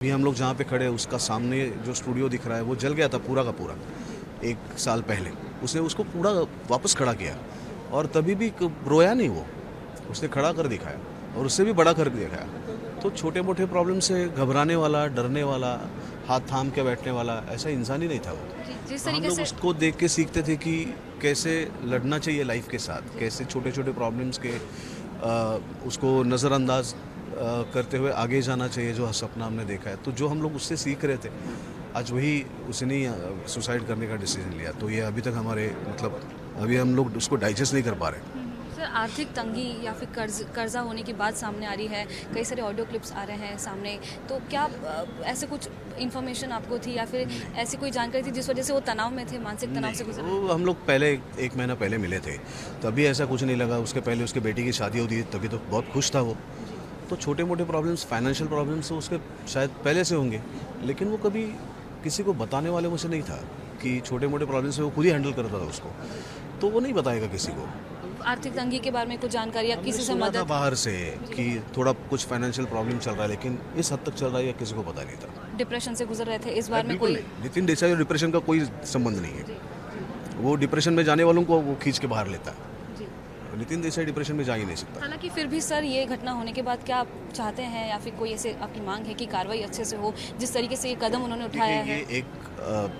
अभी हम लोग जहाँ पे खड़े हैं उसका सामने जो स्टूडियो दिख रहा है वो जल गया था पूरा का पूरा 1 साल पहले। उसने उसको पूरा वापस खड़ा किया और तभी भी रोया नहीं वो, उसने खड़ा कर दिखाया और उससे भी बड़ा कर दिखाया। तो छोटे मोटे प्रॉब्लम से घबराने वाला, डरने वाला, हाथ थाम के बैठने वाला ऐसा इंसान ही नहीं था वो। जिस हम तरीके लोग से उसको देख के सीखते थे कि कैसे लड़ना चाहिए लाइफ के साथ, कैसे छोटे छोटे प्रॉब्लम्स के उसको नज़रअंदाज करते हुए आगे जाना चाहिए जो सपना हमने देखा है। तो जो हम लोग उससे सीख रहे थे, आज वही उसने ही सुसाइड करने का डिसीजन लिया। तो ये अभी तक हमारे मतलब अभी हम लोग उसको डाइजेस्ट नहीं कर पा रहे। सर आर्थिक तंगी या फिर कर्जा होने की बात सामने आ रही है, कई सारे ऑडियो क्लिप्स आ रहे हैं सामने, तो क्या ऐसे कुछ इन्फॉर्मेशन आपको थी या फिर ऐसी कोई जानकारी थी जिस वजह से वो तनाव में थे, मानसिक तनाव से गुजर रहे वो हम लोग पहले 1 महीना पहले मिले थे, तभी ऐसा कुछ नहीं लगा। उसके पहले उसके बेटी की शादी होती थी, तभी तो बहुत खुश था वो। तो छोटे मोटे प्रॉब्लम्स, फाइनेंशियल प्रॉब्लम्स उसके शायद पहले से होंगे, लेकिन वो कभी किसी को बताने वाले में से नहीं था कि छोटे मोटे प्रॉब्लम्स से वो खुद ही हैंडल करता था उसको। तो वो नहीं बताएगा किसी को। आर्थिक तंगी के बारे में कुछ जानकारी या किसी से सुना था मदद? बाहर से कि थोड़ा कुछ फाइनेंशियल प्रॉब्लम चल रहा है, लेकिन इस हद तक चल रहा है या किसी को पता नहीं था। डिप्रेशन से गुजर रहे थे इस बार में बिल्कुल कोई? नहीं। नितिन देसाई और डिप्रेशन का कोई संबंध नहीं है। वो डिप्रेशन में जाने वालों को वो खींच के बाहर लेता है। जी। नितिन देसाई डिप्रेशन में जा ही नहीं सकता। हालांकि फिर भी सर ये घटना होने के बाद क्या आप चाहते हैं या फिर कोई ऐसे आपकी मांग है कि कार्रवाई अच्छे से हो, जिस तरीके से ये कदम उन्होंने उठाया देखिए, है? ये एक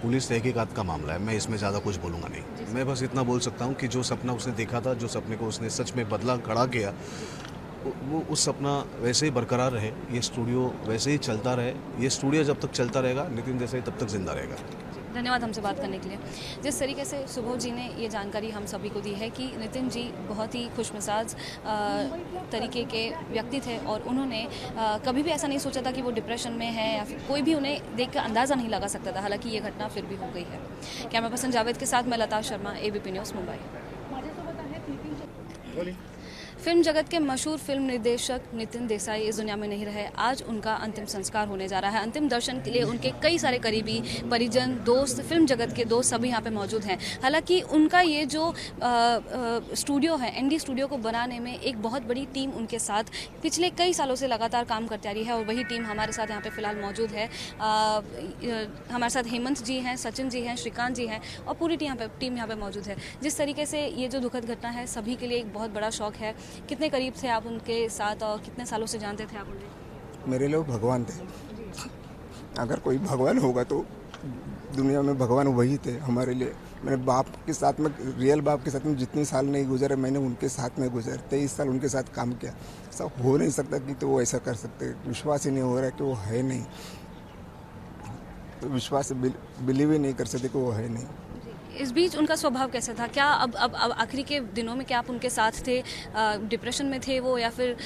पुलिस तहकीकात का मामला है, मैं इसमें ज़्यादा कुछ बोलूँगा नहीं। मैं बस इतना बोल सकता हूँ कि जो सपना उसने देखा था, जो सपने को उसने सच में बदला खड़ा किया, वो उस सपना वैसे ही बरकरार रहे, ये स्टूडियो वैसे ही चलता रहे। ये स्टूडियो जब तक चलता रहेगा, नितिन देसाई तब तक जिंदा रहेगा। धन्यवाद हमसे बात करने के लिए। जिस तरीके से सुबोध जी ने ये जानकारी हम सभी को दी है कि नितिन जी बहुत ही खुशमिजाज तरीके के व्यक्ति थे और उन्होंने कभी भी ऐसा नहीं सोचा था कि वो डिप्रेशन में है या फिर कोई भी उन्हें देख कर अंदाज़ा नहीं लगा सकता था। हालांकि ये घटना फिर भी हो गई है। कैमरा पर्सन जावेद के साथ मैं Lata Sharma, ABP news, Mumbai. Film जगत के मशहूर फिल्म निर्देशक नितिन देसाई इस दुनिया में नहीं रहे। आज उनका अंतिम संस्कार होने जा रहा है। अंतिम दर्शन के लिए उनके कई सारे करीबी, परिजन, दोस्त, फिल्म जगत के दोस्त सभी यहाँ पे मौजूद हैं। हालांकि उनका ये जो स्टूडियो है, ND स्टूडियो को बनाने में एक बहुत बड़ी टीम उनके साथ पिछले कई सालों से लगातार काम करती आ रही है और वही टीम हमारे साथ यहाँ पे फिलहाल मौजूद है। हमारे साथ हेमंत जी हैं, सचिन जी हैं, श्रीकांत जी हैं और पूरी टीम यहाँ पे मौजूद है। जिस तरीके से ये जो दुखद घटना है सभी के लिए एक बहुत बड़ा शौक है। कितने करीब थे आप उनके साथ और कितने सालों से जानते थे आप उन्हें? मेरे लिए भगवान थे। अगर कोई भगवान होगा तो दुनिया में भगवान वही थे हमारे लिए। मेरे बाप के साथ में, रियल बाप के साथ में जितने साल नहीं गुजरे, मैंने उनके साथ में गुजरे 23 साल उनके साथ काम किया। ऐसा हो नहीं सकता कि तो वो ऐसा कर सकते। विश्वास ही नहीं हो रहा है कि वो है नहीं, तो विश्वास से बिलीव ही नहीं कर सकते कि वो है नहीं। इस बीच उनका स्वभाव कैसा था? क्या अब आखिरी के दिनों में क्या आप उनके साथ थे? डिप्रेशन में थे वो या फिर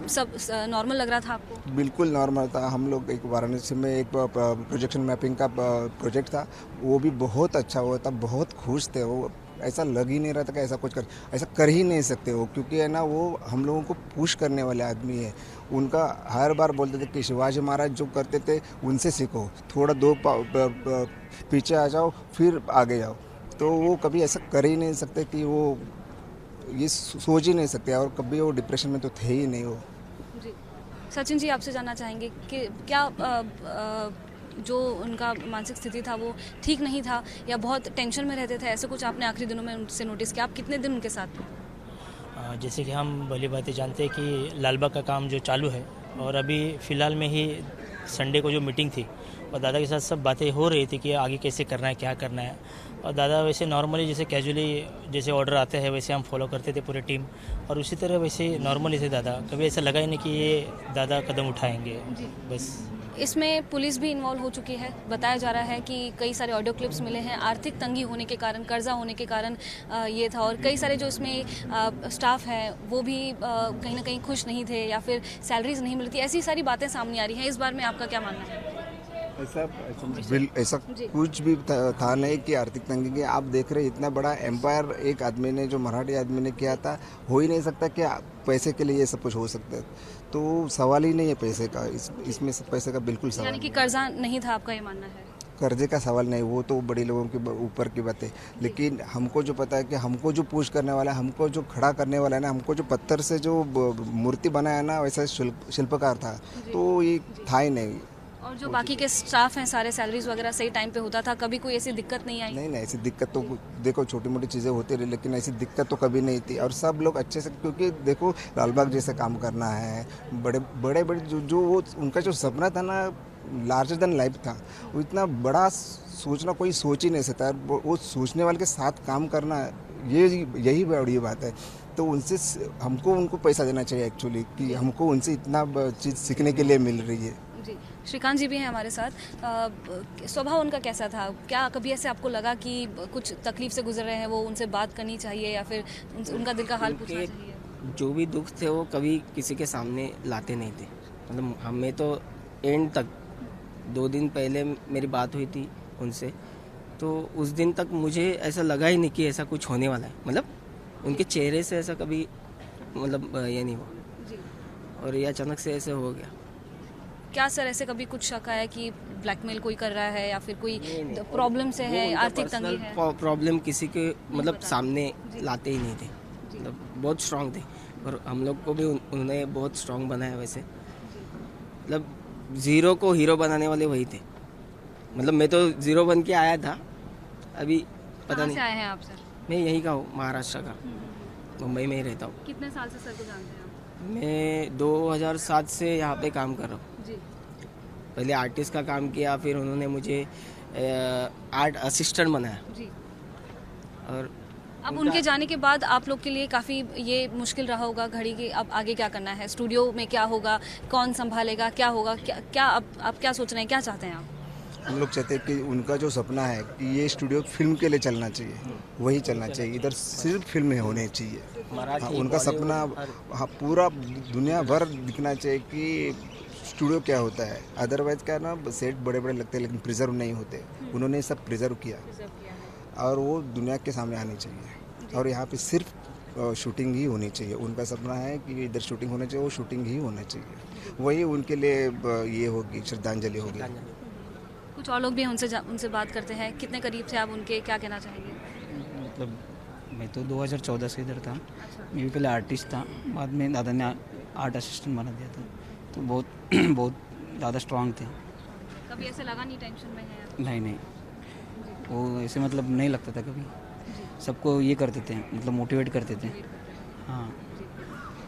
सब नॉर्मल लग रहा था आपको? बिल्कुल नॉर्मल था। हम लोग एक वाराणसी में एक प्रोजेक्शन मैपिंग का प्रोजेक्ट था, वो भी बहुत अच्छा हुआ था, बहुत खुश थे वो। ऐसा लग ही नहीं रहा था कि ऐसा कर ही नहीं सकते वो, क्योंकि है ना वो हम लोगों को पुश करने वाले आदमी है। उनका हर बार बोलते थे कि शिवाजी महाराज जो करते थे उनसे सीखो, थोड़ा पीछे आ जाओ फिर आगे जाओ। तो वो कभी ऐसा कर ही नहीं सकते कि वो ये सोच ही नहीं सकते, और कभी वो डिप्रेशन में तो थे ही नहीं वो। जी। सचिन जी, आपसे जानना चाहेंगे कि क्या जो उनका मानसिक स्थिति था वो ठीक नहीं था या बहुत टेंशन में रहते थे? ऐसे कुछ आपने आखिरी दिनों में उनसे नोटिस किया? आप कितने दिन उनके साथ थे? जैसे कि हम भली बातें जानते हैं कि लालबाग का काम जो चालू है और अभी फ़िलहाल में ही संडे को जो मीटिंग थी और दादा के साथ सब बातें हो रही थी कि आगे कैसे करना है, क्या करना है। और दादा वैसे नॉर्मली जैसे कैजुअली जैसे ऑर्डर आते हैं वैसे हम फॉलो करते थे पूरी टीम, और उसी तरह वैसे नॉर्मली थे दादा। कभी ऐसा लगा ही नहीं कि ये दादा कदम उठाएंगे। बस इसमें पुलिस भी इन्वॉल्व हो चुकी है। बताया जा रहा है कि कई सारे ऑडियो क्लिप्स मिले हैं, आर्थिक तंगी होने के कारण, कर्जा होने के कारण ये था। और कई सारे जो इसमें स्टाफ है वो भी कहीं ना कहीं खुश नहीं थे या फिर सैलरीज नहीं मिलती। ऐसी सारी बातें सामने आ रही हैं। इस बारे में आपका क्या मानना है? ऐसा कुछ भी था नहीं कि आर्थिक तंगी की। आप देख रहे इतना बड़ा एम्पायर एक आदमी ने, जो मराठी आदमी ने किया था, हो ही नहीं सकता कि पैसे के लिए ये सब कुछ हो सकता है। तो सवाल ही नहीं है पैसे का, इसमें पैसे का बिल्कुल सवाल यानी कि कर्जा नहीं था, आपका ये मानना है? कर्जे का सवाल नहीं, वो तो बड़े लोगों के ऊपर की बात है। लेकिन हमको जो पता है कि हमको जो पुश करने वाला है, हमको जो खड़ा करने वाला है ना, हमको जो पत्थर से जो मूर्ति बनाया ना, वैसा शिल्पकार था, तो ये था ही नहीं। और जो बाकी के स्टाफ हैं सारे सैलरीज वगैरह सही टाइम पे होता था, कभी कोई ऐसी दिक्कत नहीं आई? नहीं नहीं, ऐसी दिक्कत तो देखो छोटी मोटी चीज़ें होती रही, लेकिन ऐसी दिक्कत तो कभी नहीं थी। और सब लोग अच्छे से, क्योंकि देखो लालबाग जैसे काम करना है, बड़े बड़े बड़े जो वो उनका जो सपना था ना, लार्जर देन लाइफ था, वो इतना बड़ा सोचना कोई सोच ही नहीं सकता। वो सोचने वाले के साथ काम करना, यही बड़ी बात है। तो उनसे हमको उनको पैसा देना चाहिए एक्चुअली, कि हमको उनसे इतना चीज़ सीखने के लिए मिल रही है। जी, श्रीकांत जी भी हैं हमारे साथ। स्वभाव उनका कैसा था? क्या कभी ऐसे आपको लगा कि कुछ तकलीफ से गुजर रहे हैं, वो उनसे बात करनी चाहिए या फिर उनका दिल का हाल पूछना उनके चाहिए? जो भी दुख थे वो कभी किसी के सामने लाते नहीं थे। मतलब हमें तो एंड तक 2 दिन पहले मेरी बात हुई थी उनसे, तो उस दिन तक मुझे ऐसा लगा ही नहीं कि ऐसा कुछ होने वाला है। मतलब उनके चेहरे से ऐसा कभी मतलब ये नहीं हुआ, जी। और ये अचानक से ऐसे हो गया। क्या सर ऐसे कभी कुछ शक आया कि ब्लैकमेल कोई कर रहा है या फिर कोई प्रॉब्लम से है, आर्थिक तंगी है? प्रॉब्लम किसी के मतलब बताया। सामने जी। लाते ही नहीं थे। मतलब बहुत स्ट्रांग थे, और हम लोग को भी उन्होंने बहुत स्ट्रांग बनाया। वैसे मतलब ज़ीरो को हीरो बनाने वाले वही थे। मतलब मैं तो ज़ीरो बन के आया था, अभी पता कहाँ नहीं। से आए हैं आप सर? मैं यहीं का हूँ, महाराष्ट्र का, मुंबई में ही रहता हूँ। कितने साल से सर को जानते हैं आप? मैं 2007 से यहाँ पे काम कर रहा हूँ। जी। पहले आर्टिस्ट का काम किया, फिर उन्होंने मुझे आर्ट असिस्टेंट बनाया। जी। और अब उनके जाने के बाद आप लोग के लिए काफ़ी ये मुश्किल रहा होगा घड़ी की, अब आगे क्या करना है? स्टूडियो में क्या होगा, कौन संभालेगा, क्या होगा, क्या आप क्या सोच रहे हैं, क्या चाहते हैं आप? हम लोग चाहते हैं कि उनका जो सपना है कि ये स्टूडियो फिल्म के लिए चलना चाहिए, वही चलना चाहिए। इधर सिर्फ फिल्म होनी चाहिए। हाँ, उनका सपना हाँ पूरा दुनिया भर दिखना चाहिए कि स्टूडियो क्या होता है। अदरवाइज क्या ना, सेट बड़े बड़े लगते हैं लेकिन प्रिजर्व नहीं होते। उन्होंने सब प्रिजर्व किया और वो दुनिया के सामने आनी चाहिए। और यहाँ पे सिर्फ शूटिंग ही होनी चाहिए। उनका सपना है कि इधर शूटिंग होना चाहिए, वो शूटिंग ही होना चाहिए। वही उनके लिए ये होगी, श्रद्धांजलि होगी। कुछ और लोग भी हैं, उनसे बात करते हैं। कितने करीब थे आप उनके, क्या कहना चाहेंगे? मतलब मैं तो 2014 से इधर था। मैं भी पहले आर्टिस्ट था, बाद में दादा ने आर्ट असिस्टेंट बना दिया था। तो बहुत बहुत ज़्यादा स्ट्रांग थे। कभी ऐसे लगा नहीं टेंशन में है? नहीं नहीं, वो ऐसे मतलब नहीं लगता था कभी। सबको ये करते थे, मतलब मोटिवेट करते थे। हाँ,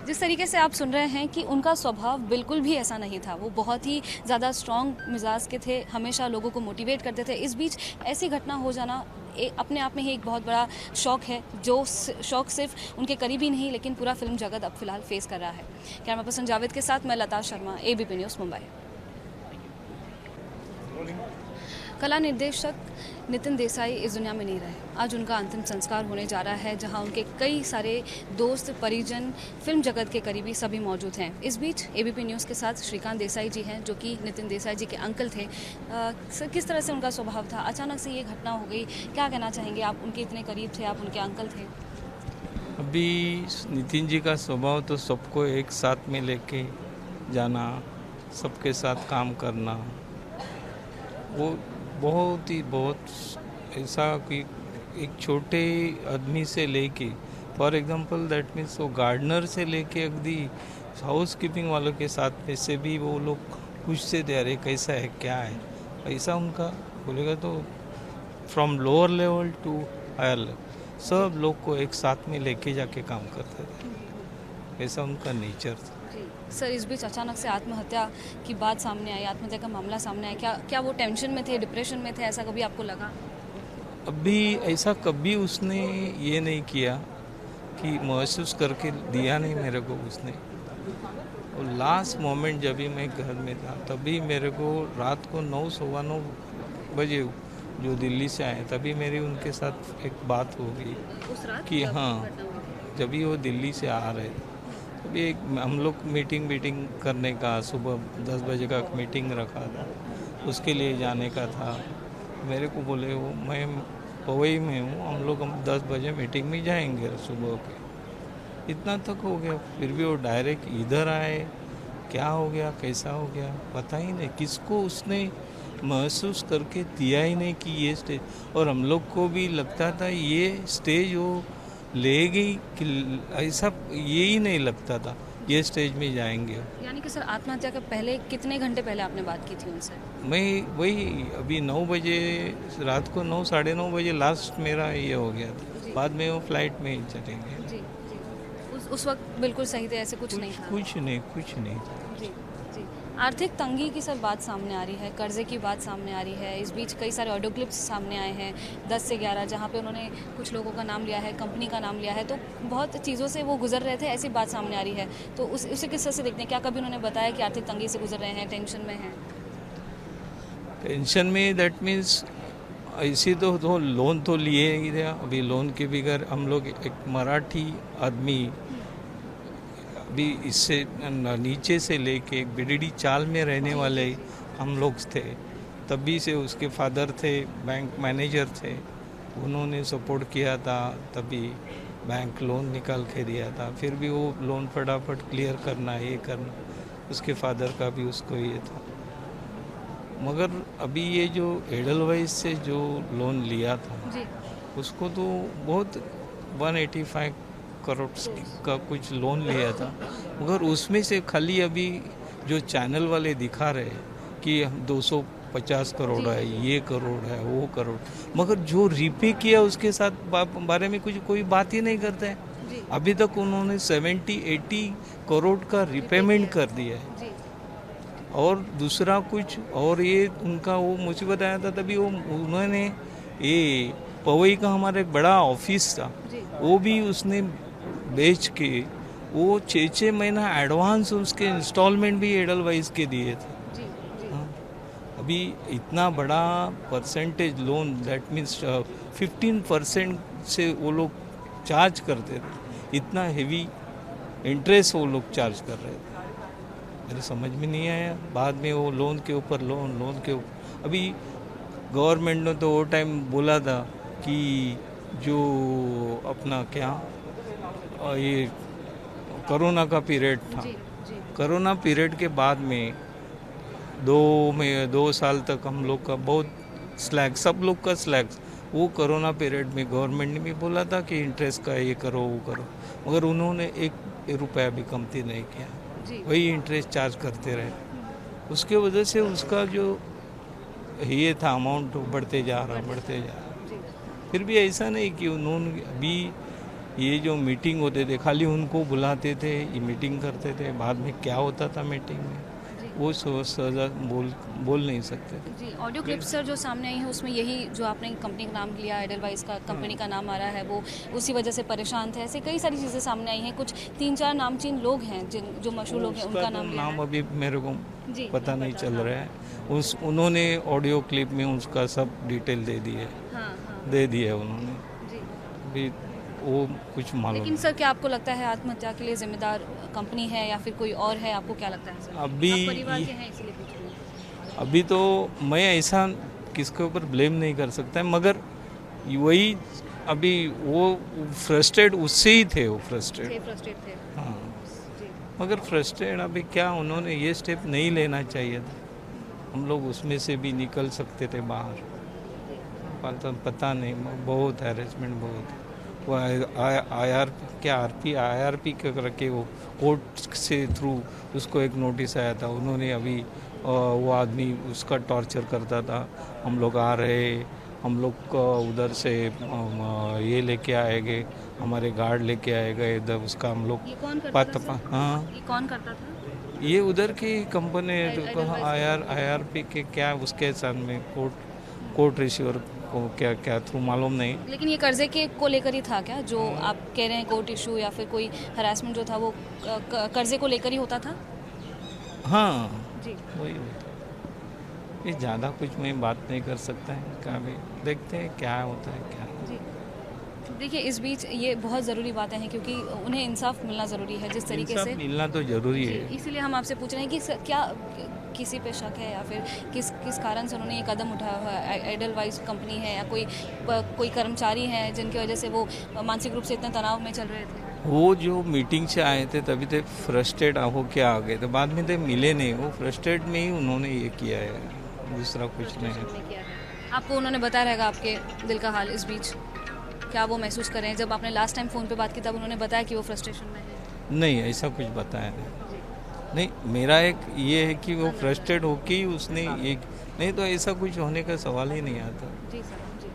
जिस तरीके से आप सुन रहे हैं कि उनका स्वभाव बिल्कुल भी ऐसा नहीं था। वो बहुत ही ज़्यादा स्ट्रॉन्ग मिजाज के थे, हमेशा लोगों को मोटिवेट करते थे। इस बीच ऐसी घटना हो जाना अपने आप में ही एक बहुत बड़ा शौक है, जो शौक सिर्फ उनके करीबी नहीं लेकिन पूरा फिल्म जगत अब फिलहाल फेस कर रहा है। कैमरा पर्सन जावेद के साथ मैं लता शर्मा, ABP न्यूज़ मुंबई। कला निर्देशक नितिन देसाई इस दुनिया में नहीं रहे। आज उनका अंतिम संस्कार होने जा रहा है, जहां उनके कई सारे दोस्त, परिजन, फिल्म जगत के करीबी सभी मौजूद हैं। इस बीच ABP न्यूज़ के साथ श्रीकांत देसाई जी हैं, जो कि नितिन देसाई जी के अंकल थे। सर, किस तरह से उनका स्वभाव था? अचानक से ये घटना हो गई, क्या कहना चाहेंगे? आप उनके इतने करीब थे, आप उनके अंकल थे। अभी नितिन जी का स्वभाव तो सबको एक साथ में लेके जाना, सबके साथ काम करना, वो बहुत ऐसा कि एक छोटे आदमी से लेके, फॉर एग्जांपल दैट मीन्स वो गार्डनर से लेके अगदी हाउस कीपिंग वालों के साथ में से भी वो लोग पूछते थे, अरे कैसा है, क्या है। ऐसा उनका बोलेगा तो from lower level to higher level सब लोग को एक साथ में लेके जाके काम करते थे। ऐसा उनका नेचर था। सर, इस बीच अचानक से आत्महत्या की बात सामने आई, आत्महत्या का मामला सामने आया। क्या वो टेंशन में थे, डिप्रेशन में थे? ऐसा कभी आपको लगा? अभी ऐसा कभी उसने ये नहीं किया कि महसूस करके दिया नहीं मेरे को उसने। और लास्ट मोमेंट जब भी मैं घर में था, तभी मेरे को रात को 9-9:15 बजे जो दिल्ली से आए, तभी मेरी उनके साथ एक बात हो गई उस रात कि हाँ, जब भी वो दिल्ली से आ रहे थे, तभी एक हम लोग मीटिंग करने का, सुबह 10 बजे का मीटिंग रखा था, उसके लिए जाने का था। मेरे को बोले वो मैं पवई में हूँ, हम लोग 10 बजे मीटिंग में जाएंगे सुबह के। इतना तक हो गया, फिर भी वो डायरेक्ट इधर आए। क्या हो गया, कैसा हो गया, पता ही नहीं। किसको उसने महसूस करके दिया ही नहीं कि ये स्टेज, और हम लोग को भी लगता था ये स्टेज वो ले गई कि ऐसा, ये ही नहीं लगता था। ये स्टेज में जाएंगे। यानी कि सर आत्महत्या के पहले कितने घंटे पहले आपने बात की थी उनसे? मैं वही अभी 9 बजे, रात को 9 साढ़े 9 बजे लास्ट मेरा ये हो गया था। बाद में वो फ्लाइट में ही चले गए। जी जी। उस वक्त बिल्कुल सही थे, ऐसे कुछ नहीं था? कुछ नहीं था। जी जी। आर्थिक तंगी की सर बात सामने आ रही है, कर्जे की बात सामने आ रही है। इस बीच कई सारे ऑडियो क्लिप्स सामने आए हैं 10 से 11, जहाँ पे उन्होंने कुछ लोगों का नाम लिया है, कंपनी का नाम लिया है, तो बहुत चीज़ों से वो गुजर रहे थे, ऐसी बात सामने आ रही है। तो उसे किस तरह से देखते हैं? क्या कभी उन्होंने बताया कि आर्थिक तंगी से गुजर रहे हैं, टेंशन में हैं? टेंशन में दैट मीन्स ऐसी तो लोन तो लिए ही थे। अभी लोन के बगैर हम लोग एक मराठी आदमी अभी इससे नीचे से लेके एक बीडीडी चाल में रहने वाले हम लोग थे। तभी से उसके फादर थे, बैंक मैनेजर थे, उन्होंने सपोर्ट किया था, तभी बैंक लोन निकाल के दिया था। फिर भी वो लोन फटाफट क्लियर करना, ये करना, उसके फादर का भी उसको ये था। मगर अभी ये जो एडलवाइस से जो लोन लिया था जी। उसको तो बहुत 185 करोड़ का कुछ लोन लिया था, मगर उसमें से खाली अभी जो चैनल वाले दिखा रहे कि 250 करोड़ है, ये करोड़ है, वो करोड़, मगर जो रीपे किया उसके साथ बारे में कुछ कोई बात ही नहीं करते हैं। अभी तक उन्होंने 70-80 करोड़ का रिपेमेंट कर दिया है। जी। और दूसरा कुछ और ये उनका वो मुसीबत आया था, तभी वो उन्होंने ये पवई का हमारा एक बड़ा ऑफिस था, वो भी उसने बेच के वो 6-6 महीना एडवांस उसके इंस्टॉलमेंट भी एडलवाइज के दिए थे। हाँ। अभी इतना बड़ा परसेंटेज लोन, दैट मीन्स 15% से वो लोग चार्ज करते थे, इतना हेवी इंटरेस्ट वो लोग चार्ज कर रहे थे। मेरे समझ में नहीं आया। बाद में वो लोन के ऊपर लोन के ऊपर, अभी गवर्नमेंट ने तो वो टाइम बोला था कि जो अपना क्या ये कोरोना का पीरियड था, कोरोना पीरियड के बाद में 2 साल तक हम लोग का बहुत स्लैग, सब लोग का स्लैग, वो कोरोना पीरियड में गवर्नमेंट ने भी बोला था कि इंटरेस्ट का ये करो वो करो, मगर उन्होंने 1 रुपया भी कमती नहीं किया, वही इंटरेस्ट चार्ज करते रहे। उसके वजह से उसका जो ये था अमाउंट बढ़ते जा रहा। फिर भी ऐसा नहीं कि उन्होंने अभी ये जो मीटिंग होते थे खाली उनको बुलाते थे, ये मीटिंग करते थे, बाद में क्या होता था मीटिंग में वो सजा बोल नहीं सकते थे। जी। ऑडियो क्लिप्स सर जो सामने आई हैं उसमें यही जो आपने कंपनी का नाम लिया, एडलवाइस का कंपनी का नाम आ रहा है, वो उसी वजह से परेशान थे, ऐसे कई सारी चीज़ें सामने आई हैं। कुछ 3-4 नामचीन लोग हैं जो मशहूर लोग हैं, उनका नाम अभी मेरे को पता नहीं चल रहा है। उन्होंने ऑडियो क्लिप में उसका सब डिटेल दे दिए उन्होंने, अभी वो कुछ मालूम। लेकिन सर क्या आपको लगता है आत्महत्या के लिए जिम्मेदार कंपनी है या फिर कोई और है? आपको क्या लगता है सर? अभी आप परिवार के हैं इसीलिए पूछ रही हूं। अभी तो मैं ऐसा किसके ऊपर ब्लेम नहीं कर सकता, मगर वही अभी वो फ्रस्ट्रेट उससे ही थे, वो फ्रस्ट्रेट थे। हाँ, मगर फ्रस्ट्रेट अभी क्या उन्होंने ये स्टेप नहीं लेना चाहिए था। हम लोग उसमें से भी निकल सकते थे बाहर, पता नहीं, बहुत हैरेसमेंट, बहुत वो आईआरपी करके वो कोर्ट से थ्रू उसको एक नोटिस आया था। उन्होंने अभी वो आदमी उसका टॉर्चर करता था, हम लोग आ रहे, हम लोग उधर से ये लेके आएंगे, हमारे गार्ड लेके आएगा इधर, उसका हम लोग हाँ, ये कौन करता था? ये उधर की कंपनी आईआरपी के क्या उसके साथ में कोर्ट रिसीवर को क्या थ्रू मालूम नहीं। लेकिन ये कर्जे के को लेकर ही था क्या, जो आप कह रहे हैं कोर्ट इशू या फिर कोई हरासमेंट जो था वो कर्जे को लेकर ही होता था? हाँ जी। वही होता। ये ज़्यादा कुछ मैं बात नहीं कर सकता है, क्या भी देखते हैं क्या होता है क्या। जी। देखिए इस बीच ये बहुत ज़रूरी बातें हैं क्योंकि उन्हें इंसाफ मिलना ज़रूरी है, जिस तरीके से मिलना तो ज़रूरी है। इसीलिए हम आपसे पूछ रहे हैं कि क्या किसी पे शक है या फिर किस कारण से उन्होंने ये कदम उठाया हुआ है? एडलवाइस कंपनी है या कोई कर्मचारी हैं जिनकी वजह से वो मानसिक रूप से इतने तनाव में चल रहे थे? वो जो मीटिंग से आए थे तभी तो फ्रस्ट्रेट हो के आ गए थे, बाद में तो मिले नहीं, वो फ्रस्ट्रेट में ही उन्होंने ये किया है, दूसरा कुछ नहीं है। आपको उन्होंने बताया रहेगा आपके दिल का हाल इस बीच, क्या वो महसूस कर रहे हैं? जब आपने लास्ट टाइम फ़ोन पे बात की तब उन्होंने बताया कि वो फ्रस्ट्रेशन में है। नहीं, ऐसा कुछ बताया नहीं। मेरा एक ये है कि वो फ्रस्ट्रेट होके ही उसने एक, नहीं तो ऐसा कुछ होने का सवाल ही नहीं आता। जी सर, जी।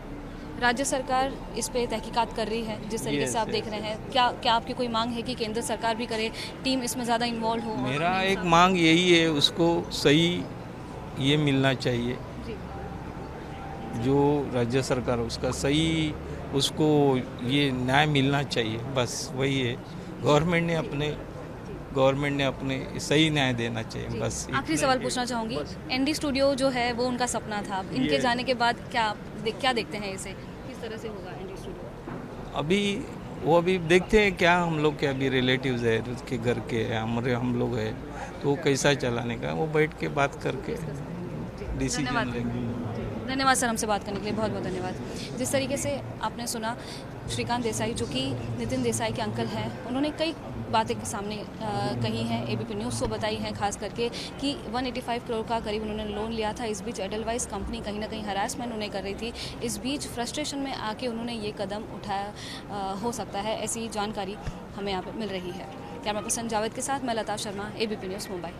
राज्य सरकार इस पे तहकीकात कर रही है जिस तरीके से आप देख रहे हैं, क्या आपकी कोई मांग है कि केंद्र सरकार भी करे, टीम इसमें ज़्यादा इन्वॉल्व हो? मेरा एक मांग यही है, उसको सही ये मिलना चाहिए, जो राज्य सरकार उसका सही उसको ये न्याय मिलना चाहिए, बस वही है। गवर्नमेंट ने अपने सही न्याय देना चाहिए, बस। आखिरी सवाल पूछना चाहूँगी, एनडी स्टूडियो जो है वो उनका सपना था, इनके जाने के बाद क्या देखते हैं इसे, किस तरह से होगा एनडी स्टूडियो? अभी देखते हैं क्या, हम लोग के अभी रिलेटिव्स है उसके घर के, हम लोग है, तो कैसा चलाने का वो बैठ के बात करके डिसीजन लेंगे। धन्यवाद सर, हमसे बात करने के लिए बहुत बहुत धन्यवाद। जिस तरीके से आपने सुना, श्रीकांत देसाई जो कि नितिन देसाई के अंकल हैं, उन्होंने कई बातें सामने कही हैं, एबीपी न्यूज़ को बताई हैं, खास करके कि 185 करोड़ का करीब उन्होंने लोन लिया था। इस बीच एडलवाइस कंपनी कहीं ना कहीं हरासमेंट उन्हें कर रही थी, इस बीच फ्रस्ट्रेशन में आके उन्होंने ये कदम उठाया हो सकता है, ऐसी जानकारी हमें यहाँ पर मिल रही है। कैमरा पर्सन जावेद के साथ मैं लता शर्मा, एबीपी न्यूज़ मुंबई।